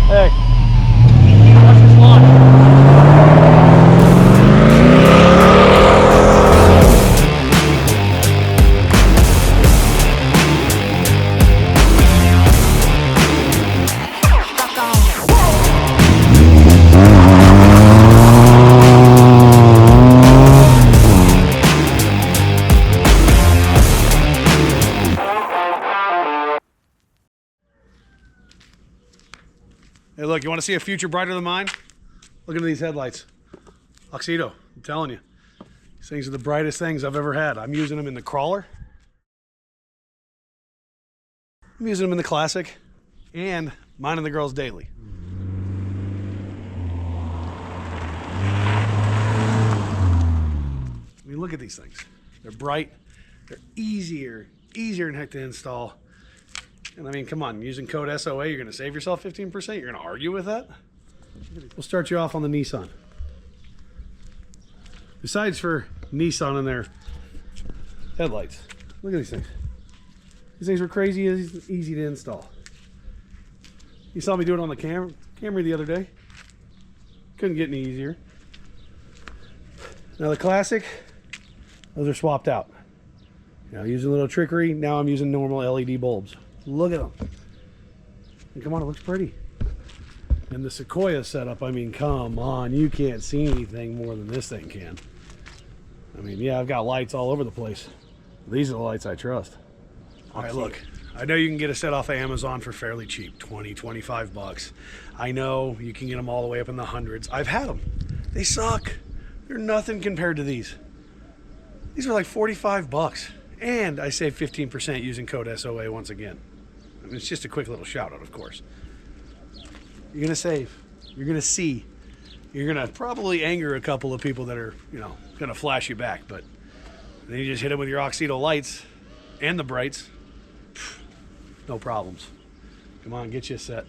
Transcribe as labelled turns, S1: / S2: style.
S1: Hey, watch this launch. Hey, look, you want to see a future brighter than mine? Look at these headlights. AUXITO, I'm telling you. These things are the brightest things I've ever had. I'm using them in the crawler. I'm using them in the classic. And mine and the girls daily. I mean, look at these things. They're bright. They're easier than heck to install. And I mean, come on, using code SOA, you're going to save yourself 15%? You're going to argue with that? We'll start you off on the Nissan. Besides for Nissan and their headlights, look at these things. These things were crazy easy to install. You saw me do it on the Camry the other day. Couldn't get any easier. Now the classic, those are swapped out. You know, using a little trickery, now I'm using normal LED bulbs. Look at them. And come on, it looks pretty. And the Sequoia setup, I mean, come on, you can't see anything more than this thing can. I mean, yeah, I've got lights all over the place. These are the lights I trust. All right, look, I know you can get a set off of Amazon for fairly cheap, 20, 25 bucks. I know you can get them all the way up in the hundreds. I've had them. They suck. They're nothing compared to these. These are like 45 bucks. And I saved 15% using code SOA once again. I mean, it's just a quick little shout out, of course. You're going to save. You're going to see. You're going to probably anger a couple of people that are, you know, going to flash you back. But then you just hit them with your AUXITO lights and the brights. No problems. Come on, get you a set.